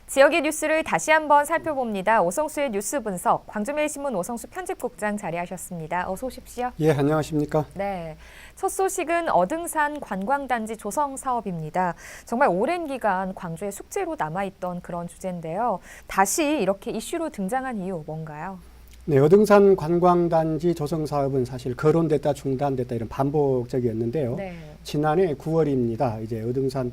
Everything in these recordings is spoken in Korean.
지역의 뉴스를 다시 한번 살펴봅니다. 오성수의 뉴스 분석, 광주매일신문 오성수 편집국장 자리하셨습니다. 어서 오십시오. 예, 안녕하십니까? 네, 첫 소식은 어등산 관광단지 조성 사업입니다. 정말 오랜 기간 광주의 숙제로 남아있던 그런 주제인데요. 다시 이렇게 이슈로 등장한 이유 뭔가요? 네, 어등산 관광단지 조성 사업은 사실 거론됐다 중단됐다 이런 반복적이었는데요. 네. 지난해 9월입니다. 이제 어등산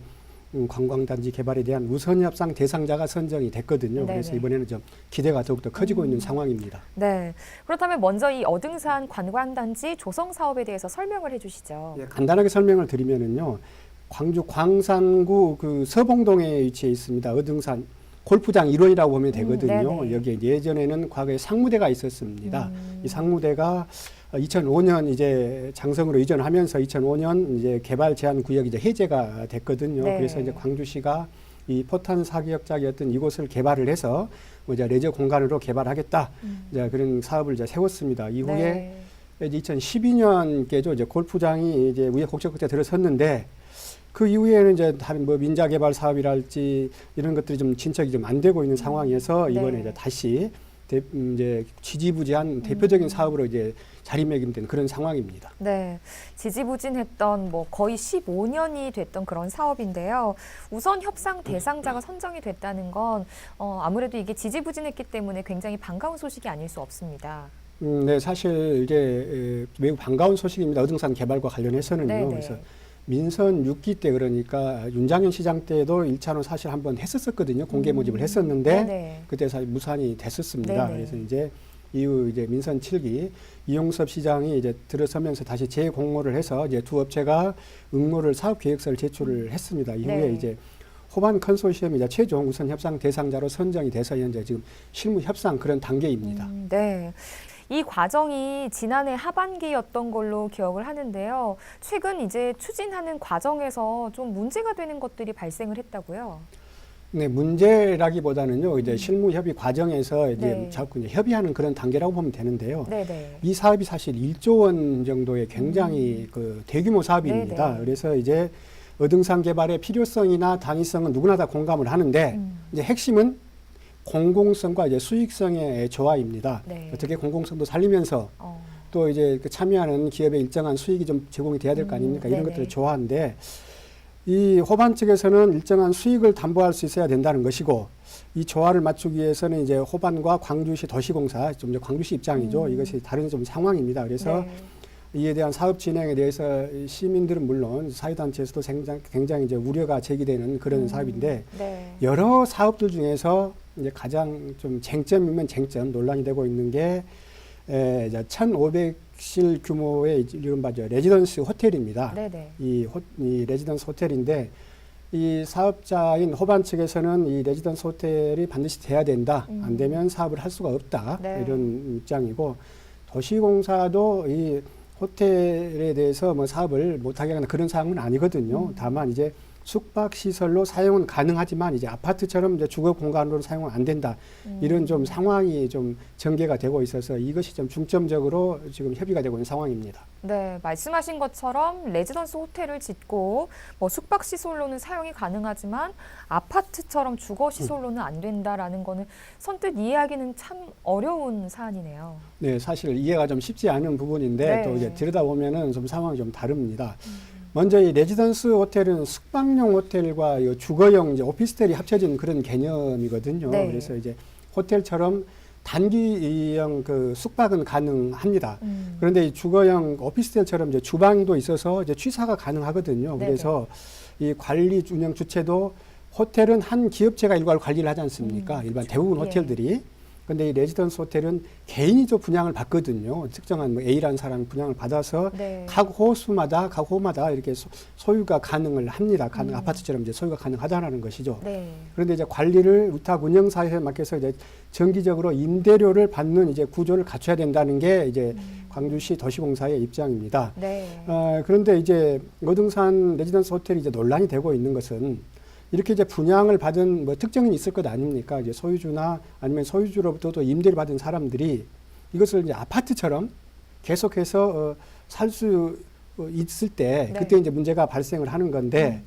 관광단지 개발에 대한 우선협상 대상자가 선정이 됐거든요. 네네. 그래서 이번에는 좀 기대가 더욱더 커지고 있는 상황입니다. 네, 그렇다면 먼저 이 어등산 관광단지 조성 사업에 대해서 설명을 해주시죠. 예, 간단하게 설명을 드리면은요, 광주 광산구 그 서봉동에 위치해 있습니다. 어등산 골프장 일원이라고 보면 되거든요. 네네. 여기에 예전에는 과거에 상무대가 있었습니다. 이 상무대가 2005년 이제 장성으로 이전하면서 2005년 이제 개발 제한 구역이 이제 해제가 됐거든요. 네. 그래서 이제 광주시가 이 포탄 사격장이었던 이곳을 개발을 해서 뭐 이제 레저 공간으로 개발하겠다. 이제 그런 사업을 이제 세웠습니다. 이후에 네. 이제 2012년께죠. 이제 골프장이 이제 우여곡절 끝에 들어섰는데 그 이후에는 이제 다른 뭐 민자 개발 사업이랄지 이런 것들이 좀 진척이 좀 안 되고 있는 상황에서 이번에 네. 이제 다시 이제 지지부진한 대표적인 사업으로 이제 자리매김된 그런 상황입니다. 네, 지지부진했던 뭐 거의 15년이 됐던 그런 사업인데요. 우선 협상 대상자가 선정이 됐다는 건 아무래도 이게 지지부진했기 때문에 굉장히 반가운 소식이 아닐 수 없습니다. 네, 사실 이제 매우 반가운 소식입니다. 어등산 개발과 관련해서는요. 네네. 그래서 민선 6기 때 그러니까 윤장현 시장 때도 1차로 사실 한번 했었거든요. 공개 모집을 했었는데 네네. 그때 사실 무산이 됐었습니다. 네네. 그래서 이제 이후 이제 민선 7기 이용섭 시장이 이제 들어서면서 다시 재공모를 해서 이제 두 업체가 응모를 사업 계획서를 제출을 했습니다. 이후에 네. 이제 호반 컨소시엄이자 최종 우선 협상 대상자로 선정이 돼서 현재 지금 실무 협상 그런 단계입니다. 네. 이 과정이 지난해 하반기였던 걸로 기억을 하는데요. 최근 이제 추진하는 과정에서 좀 문제가 되는 것들이 발생을 했다고요? 네, 문제라기보다는요, 이제 실무 협의 과정에서 이제 네. 자꾸 이제 협의하는 그런 단계라고 보면 되는데요. 네네. 이 사업이 사실 1조 원 정도의 굉장히 그 대규모 사업입니다. 네네. 그래서 이제 어등산 개발의 필요성이나 당위성은 누구나 다 공감을 하는데 이제 핵심은 공공성과 이제 수익성의 조화입니다. 네. 어떻게 공공성도 살리면서 또 이제 그 참여하는 기업의 일정한 수익이 좀 제공이 돼야 될 거 아닙니까? 이런 네네. 것들을 조화인데 이 호반 측에서는 일정한 수익을 담보할 수 있어야 된다는 것이고 이 조화를 맞추기 위해서는 이제 호반과 광주시 도시공사, 좀 이제 광주시 입장이죠. 이것이 다른 좀 상황입니다. 그래서 네. 이에 대한 사업 진행에 대해서 시민들은 물론 사회단체에서도 굉장히 이제 우려가 제기되는 그런 사업인데 네. 여러 사업들 중에서 이제 가장 좀 쟁점이면 쟁점 논란이 되고 있는 게 1,500실 규모의 이른바 레지던스 호텔입니다. 네네. 이 레지던스 호텔인데 이 사업자인 호반 측에서는 이 레지던스 호텔이 반드시 돼야 된다. 안 되면 사업을 할 수가 없다. 네. 이런 입장이고 도시공사도 이 호텔에 대해서 뭐 사업을 못하게 하는 그런 상황은 아니거든요. 다만 이제 숙박시설로 사용은 가능하지만 이제 아파트처럼 이제 주거 공간으로 사용은 안 된다. 이런 좀 상황이 좀 전개가 되고 있어서 이것이 좀 중점적으로 지금 협의가 되고 있는 상황입니다. 네, 말씀하신 것처럼 레지던스 호텔을 짓고 뭐 숙박시설로는 사용이 가능하지만 아파트처럼 주거시설로는 안 된다라는 거는 선뜻 이해하기는 참 어려운 사안이네요. 네, 사실 이해가 좀 쉽지 않은 부분인데 네. 또 이제 들여다보면은 좀 상황이 좀 다릅니다. 먼저 이 레지던스 호텔은 숙박용 호텔과 이 주거용 이제 오피스텔이 합쳐진 그런 개념이거든요. 네. 그래서 이제 호텔처럼 단기형 그 숙박은 가능합니다. 그런데 이 주거형 오피스텔처럼 이제 주방도 있어서 이제 취사가 가능하거든요. 네네. 그래서 이 관리 운영 주체도 호텔은 한 기업체가 일괄 관리를 하지 않습니까? 일반 대부분 예. 호텔들이. 근데 이 레지던스 호텔은 개인이 좀 분양을 받거든요. 특정한 뭐 A라는 사람이 분양을 받아서 네. 각 호수마다 이렇게 소유가 가능을 합니다. 아파트처럼 이제 소유가 가능하다는 것이죠. 네. 그런데 이제 관리를 위탁 운영사에 맡겨서 이제 정기적으로 임대료를 받는 이제 구조를 갖춰야 된다는 게 이제 광주시 도시공사의 입장입니다. 네. 그런데 이제 어등산 레지던스 호텔이 이제 논란이 되고 있는 것은 이렇게 이제 분양을 받은 뭐 특정인이 있을 것 아닙니까? 이제 소유주나 아니면 소유주로부터 또 임대를 받은 사람들이 이것을 이제 아파트처럼 계속해서 살 수 있을 때 네. 그때 이제 문제가 발생을 하는 건데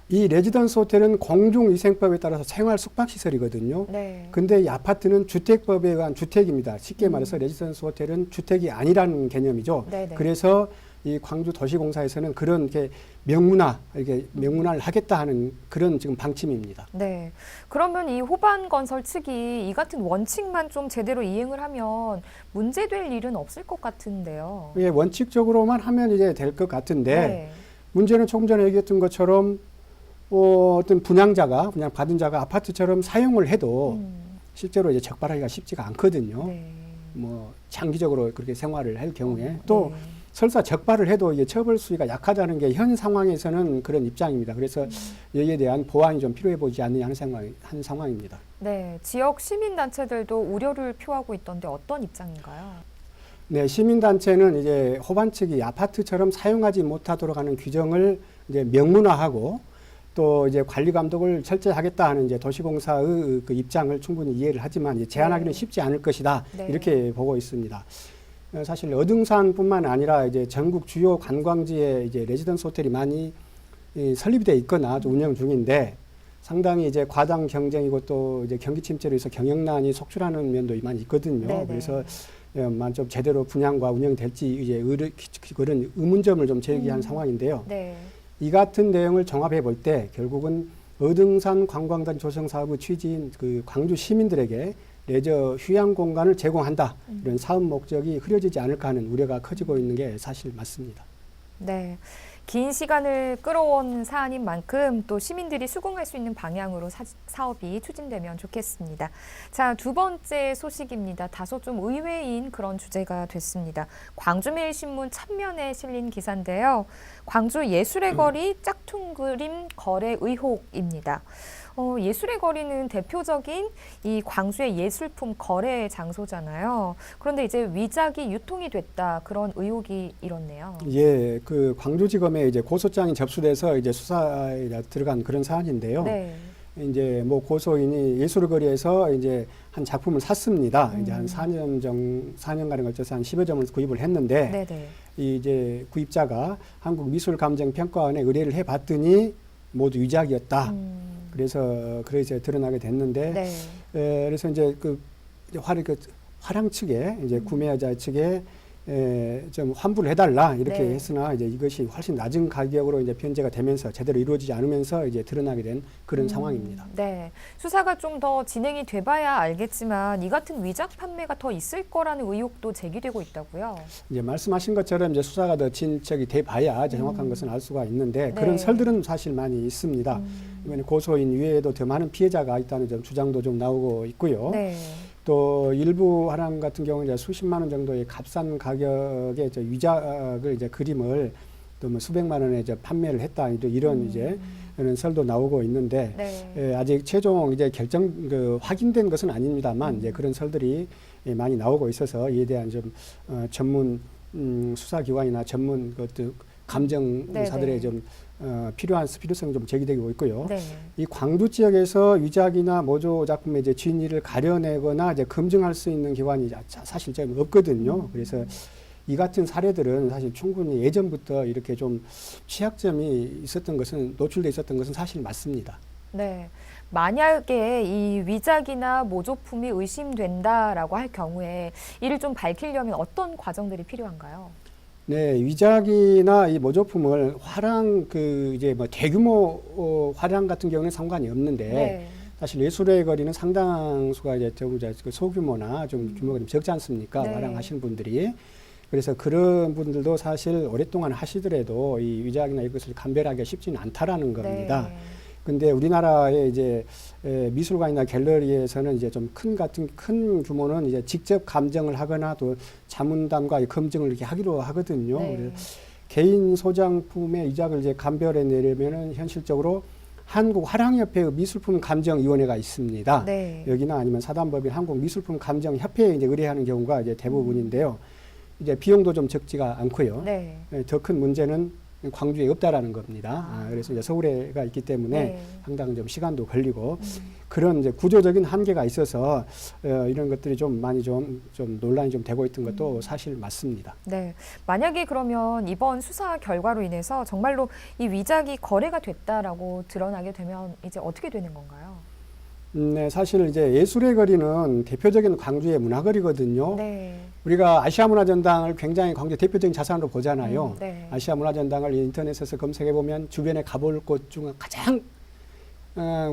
이 레지던스 호텔은 공중위생법에 따라서 생활 숙박시설이거든요. 네. 근데 이 아파트는 주택법에 의한 주택입니다. 쉽게 말해서 레지던스 호텔은 주택이 아니라는 개념이죠. 네네. 그래서 이 광주도시공사에서는 그런 이렇게 이렇게 명문화를 하겠다 하는 그런 지금 방침입니다. 네. 그러면 이 호반건설 측이 이 같은 원칙만 좀 제대로 이행을 하면 문제될 일은 없을 것 같은데요. 예, 원칙적으로만 하면 이제 될 것 같은데 네. 문제는 조금 전에 얘기했던 것처럼 어떤 분양받은 자가 아파트처럼 사용을 해도 실제로 이제 적발하기가 쉽지가 않거든요. 네. 뭐 장기적으로 그렇게 생활을 할 경우에 또 네. 설사 적발을 해도 이게 처벌 수위가 약하다는 게 현 상황에서는 그런 입장입니다. 그래서 여기에 대한 보완이 좀 필요해 보이지 않느냐 하는 상황입니다. 네. 지역 시민단체들도 우려를 표하고 있던데 어떤 입장인가요? 네, 시민단체는 이제 호반 측이 아파트처럼 사용하지 못하도록 하는 규정을 이제 명문화하고 또 이제 관리 감독을 철저히 하겠다 하는 이제 도시공사의 그 입장을 충분히 이해를 하지만 이제 제한하기는 네. 쉽지 않을 것이다. 네. 이렇게 보고 있습니다. 사실 어등산뿐만 아니라 이제 전국 주요 관광지에 이제 레지던스 호텔이 많이 설립이 돼 있거나 좀 운영 중인데 상당히 이제 과당 경쟁이고 또 이제 경기 침체로 해서 경영난이 속출하는 면도 많이 있거든요. 네네. 그래서 좀 제대로 분양과 운영이 될지 이제 그런 의문점을 좀 제기한 상황인데요. 네. 이 같은 내용을 종합해 볼 때 결국은 어등산 관광단 조성 사업의 취지인 그 광주 시민들에게 레저 휴양 공간을 제공한다. 이런 사업 목적이 흐려지지 않을까 하는 우려가 커지고 있는 게 사실 맞습니다. 네. 긴 시간을 끌어온 사안인 만큼 또 시민들이 수긍할 수 있는 방향으로 사업이 추진되면 좋겠습니다. 자, 두 번째 소식입니다. 다소 좀 의외인 그런 주제가 됐습니다. 광주매일신문 첫면에 실린 기사인데요. 광주 예술의 거리 짝퉁 그림 거래 의혹입니다. 예술의 거리는 대표적인 이 광주의 예술품 거래 장소잖아요. 그런데 이제 위작이 유통이 됐다 그런 의혹이 일었네요. 예, 그 광주지검에 이제 고소장이 접수돼서 이제 수사에 들어간 그런 사안인데요. 네. 이제 뭐 고소인이 예술거리에서 이제 한 작품을 샀습니다. 이제 한 4년간에 걸쳐서 한 10여 점을 구입을 했는데 네네. 이 이제 구입자가 한국미술감정평가원에 의뢰를 해봤더니 모두 위작이었다. 그래서 드러나게 됐는데 네. 그래서 이제 화랑 측에 이제 구매자 측에 좀 환불을 해달라 이렇게 네. 했으나 이제 이것이 훨씬 낮은 가격으로 이제 변제가 되면서 제대로 이루어지지 않으면서 이제 드러나게 된 그런 상황입니다. 네. 수사가 좀 더 진행이 돼봐야 알겠지만 이 같은 위작 판매가 더 있을 거라는 의혹도 제기되고 있다고요. 이제 말씀하신 것처럼 이제 수사가 더 진척이 돼봐야 정확한 것은 알 수가 있는데 네. 그런 설들은 사실 많이 있습니다. 이번에 고소인 외에도 더 많은 피해자가 있다는 좀 주장도 좀 나오고 있고요. 네. 또 일부 화랑 같은 경우는 이제 수십만 원 정도의 값싼 가격의 위작을 이제 그림을 또 뭐 수백만 원에 이제 판매를 했다 이런 이제 이런 설도 나오고 있는데 네. 아직 최종 이제 확인된 것은 아닙니다만 이제 그런 설들이 많이 나오고 있어서 이에 대한 좀 전문 수사기관이나 전문 감정사들의 좀 필요성이 좀 제기되고 있고요. 네. 이 광주 지역에서 위작이나 모조 작품의 이제 진위를 가려내거나 이제 검증할 수 있는 기관이 사실 좀 없거든요. 그래서 이 같은 사례들은 사실 충분히 예전부터 이렇게 좀 취약점이 노출돼 있었던 것은 사실 맞습니다. 네. 만약에 이 위작이나 모조품이 의심된다라고 할 경우에 이를 좀 밝히려면 어떤 과정들이 필요한가요? 네, 위작이나 이 모조품을 화랑 이제 뭐 대규모 화랑 같은 경우는 상관이 없는데 네. 사실 예술의 거리는 상당수가 이제 소규모나 좀 규모가 좀 적지 않습니까? 네. 화랑 하시는 분들이. 그래서 그런 분들도 사실 오랫동안 하시더라도 이 위작이나 이것을 감별하기가 쉽지는 않다라는 겁니다. 네. 근데 우리나라의 이제 미술관이나 갤러리에서는 이제 좀 큰 규모는 이제 직접 감정을 하거나 또 자문단과 검증을 이렇게 하기로 하거든요. 네. 개인 소장품의 위작을 이제 감별해 내려면은 현실적으로 한국 화랑협회의 미술품 감정위원회가 있습니다. 네. 여기나 아니면 사단법인 한국 미술품 감정협회에 이제 의뢰하는 경우가 이제 대부분인데요. 이제 비용도 좀 적지가 않고요. 네. 더 큰 문제는 광주에 없다라는 겁니다. 그래서 이제 서울에가 있기 때문에 네. 상당히 좀 시간도 걸리고 그런 이제 구조적인 한계가 있어서 이런 것들이 좀 많이 좀 논란이 좀 되고 있던 것도 사실 맞습니다. 네. 만약에 그러면 이번 수사 결과로 인해서 정말로 이 위작이 거래가 됐다라고 드러나게 되면 이제 어떻게 되는 건가요? 네, 사실 이제 예술의 거리는 대표적인 광주의 문화거리거든요. 네. 우리가 아시아 문화전당을 굉장히 광주 대표적인 자산으로 보잖아요. 네. 아시아 문화전당을 인터넷에서 검색해 보면 주변에 가볼 곳 중 가장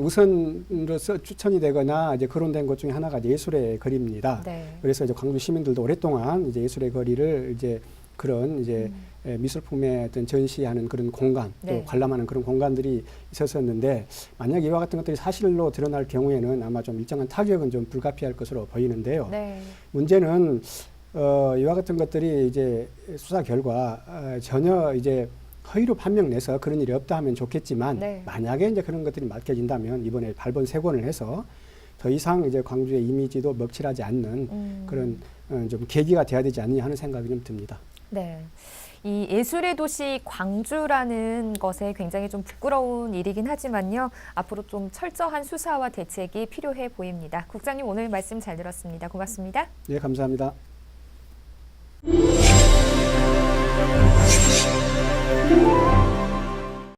우선으로서 추천이 되거나 이제 거론된 곳 중에 하나가 예술의 거리입니다. 네. 그래서 이제 광주 시민들도 오랫동안 이제 예술의 거리를 이제 그런 이제 미술품의 어떤 전시하는 그런 공간, 또 네. 관람하는 그런 공간들이 있었었는데 만약 이와 같은 것들이 사실로 드러날 경우에는 아마 좀 일정한 타격은 좀 불가피할 것으로 보이는데요. 네. 문제는 이와 같은 것들이 이제 수사 결과 전혀 이제 허위로 판명내서 그런 일이 없다 하면 좋겠지만 네. 만약에 이제 그런 것들이 밝혀진다면 이번에 발본 세권을 해서 더 이상 이제 광주의 이미지도 먹칠하지 않는 그런 좀 계기가 돼야 되지 않느냐 하는 생각이 좀 듭니다. 네. 이 예술의 도시 광주라는 것에 굉장히 좀 부끄러운 일이긴 하지만요. 앞으로 좀 철저한 수사와 대책이 필요해 보입니다. 국장님 오늘 말씀 잘 들었습니다. 고맙습니다. 네, 감사합니다.